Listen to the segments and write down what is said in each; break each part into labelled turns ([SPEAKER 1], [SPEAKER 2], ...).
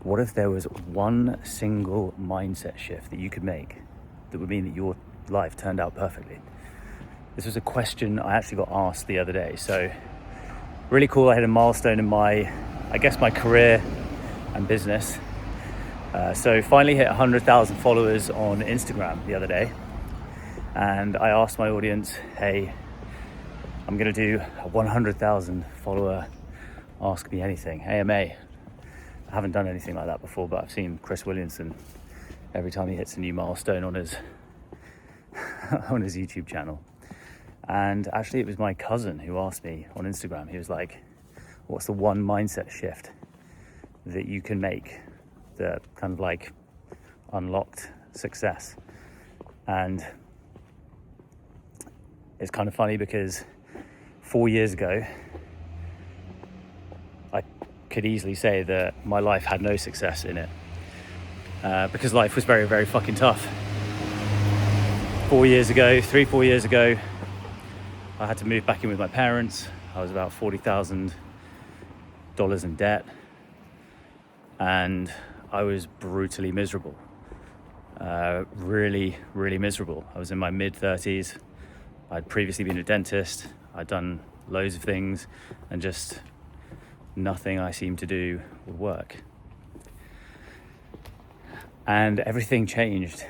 [SPEAKER 1] what if there was one single mindset shift that you could make that would mean that your life turned out perfectly? This was a question I actually got asked the other day. So really cool. I hit a milestone in my career and business. So finally hit 100,000 followers on Instagram the other day. And I asked my audience, hey, I'm going to do a 100,000 follower Ask Me Anything, AMA. I haven't done anything like that before, but I've seen Chris Williamson every time he hits a new milestone on his on his YouTube channel. And actually it was my cousin who asked me on Instagram. He was like, what's the one mindset shift that you can make that kind of like unlocked success? And it's kind of funny because 4 years ago, I could easily say that my life had no success in it because life was very, very fucking tough. 4 years ago, 3-4 years ago, I had to move back in with my parents. I was about $40,000 in debt, and I was brutally miserable. Really, really miserable. I was in my mid-30s. I'd previously been a dentist. I'd done loads of things, and just nothing I seemed to do would work. And everything changed,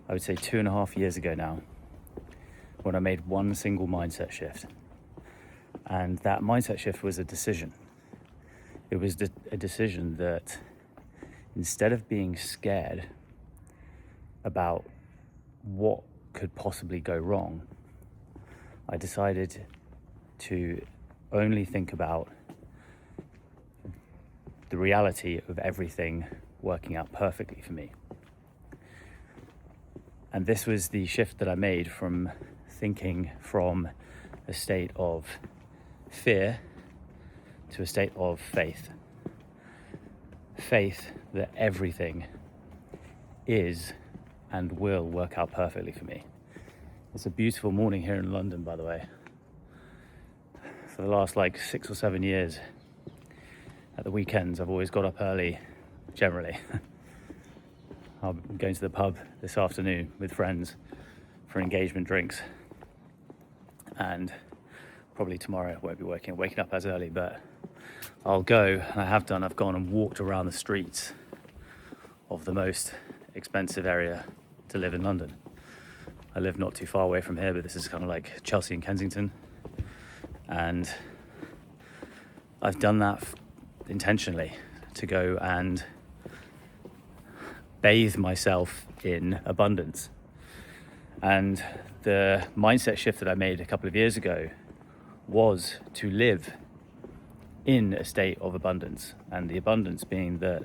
[SPEAKER 1] I would say 2.5 years ago now, when I made one single mindset shift. And that mindset shift was a decision. It was a decision that instead of being scared about what could possibly go wrong, I decided to only think about the reality of everything working out perfectly for me. And this was the shift that I made from thinking from a state of fear to a state of faith. Faith that everything is and will work out perfectly for me. It's a beautiful morning here in London, by the way. For the last 6 or 7 years, at the weekends, I've always got up early, generally. I'm going to the pub this afternoon with friends for engagement drinks. And probably tomorrow I won't be waking up as early, but I'll go, and I have done. I've gone and walked around the streets of the most expensive area to live in London. I live not too far away from here, but this is kind of like Chelsea and Kensington. And I've done that intentionally to go and bathe myself in abundance. And the mindset shift that I made a couple of years ago was to live in a state of abundance. And the abundance being that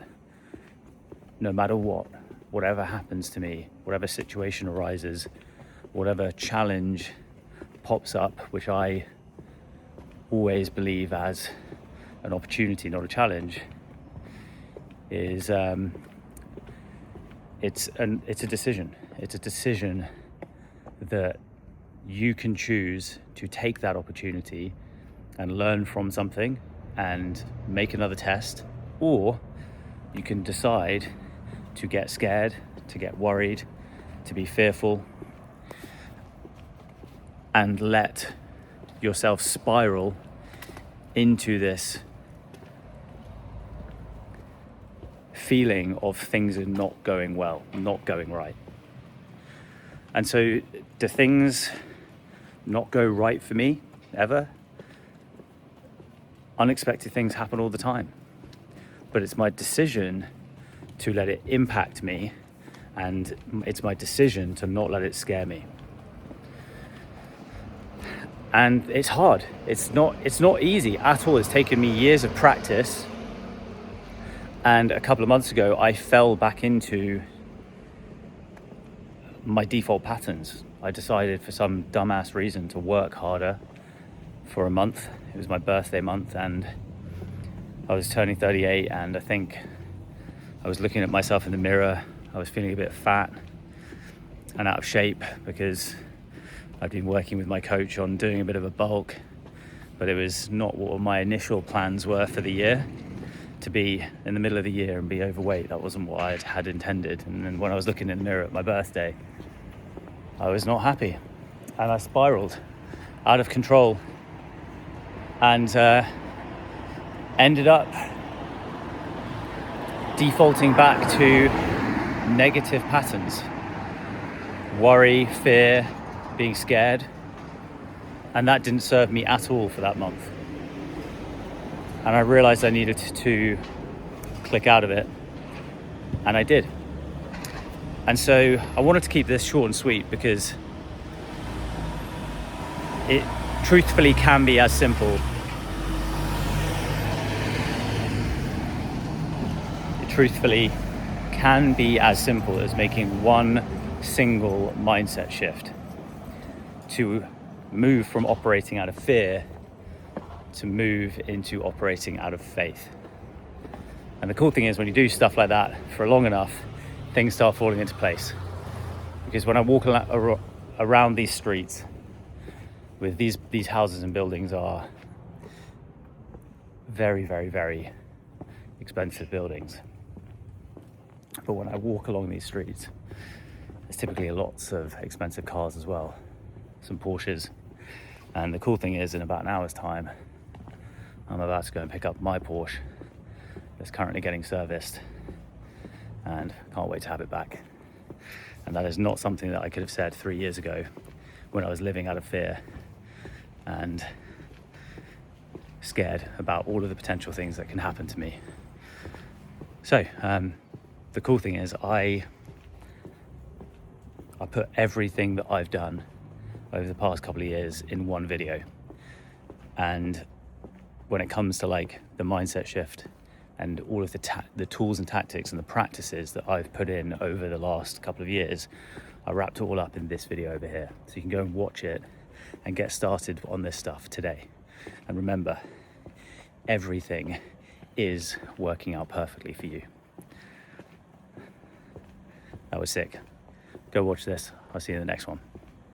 [SPEAKER 1] no matter whatever happens to me, whatever situation arises, whatever challenge pops up, which I always believe as an opportunity, not a challenge, is it's a decision. It's a decision that you can choose to take that opportunity and learn from something and make another test, or you can decide to get scared, to get worried, to be fearful, and let yourself spiral into this feeling of things are not going well, not going right. And so do things not go right for me ever? Unexpected things happen all the time, but it's my decision to let it impact me, and it's my decision to not let it scare me. And it's hard. It's not easy at all. It's taken me years of practice. And a couple of months ago, I fell back into my default patterns. I decided for some dumbass reason to work harder for a month. It was my birthday month, and I was turning 38, and I think I was looking at myself in the mirror. I was feeling a bit fat and out of shape because I'd been working with my coach on doing a bit of a bulk, but it was not what my initial plans were for the year. to be in the middle of the year and be overweight. That wasn't what I had intended. And then when I was looking in the mirror at my birthday, I was not happy, and I spiraled out of control and ended up defaulting back to negative patterns: worry, fear, being scared. And that didn't serve me at all for that month. And I realized I needed to click out of it, and I did. And so I wanted to keep this short and sweet because it truthfully can be as simple. It truthfully can be as simple as making one single mindset shift to move from operating out of fear to move into operating out of faith. And the cool thing is, when you do stuff like that for long enough, things start falling into place. Because when I walk around these streets with these houses and buildings are very, very, very expensive buildings. But when I walk along these streets, there's typically lots of expensive cars as well, some Porsches. And the cool thing is, in about an hour's time, I'm about to go and pick up my Porsche that's currently getting serviced, and can't wait to have it back. And that is not something that I could have said 3 years ago when I was living out of fear and scared about all of the potential things that can happen to me. So the cool thing is, I put everything that I've done over the past couple of years in one video. And when it comes to like the mindset shift and all of the tools and tactics and the practices that I've put in over the last couple of years, I wrapped it all up in this video over here. So you can go and watch it and get started on this stuff today. And remember, everything is working out perfectly for you. That was sick. Go watch this. I'll see you in the next one.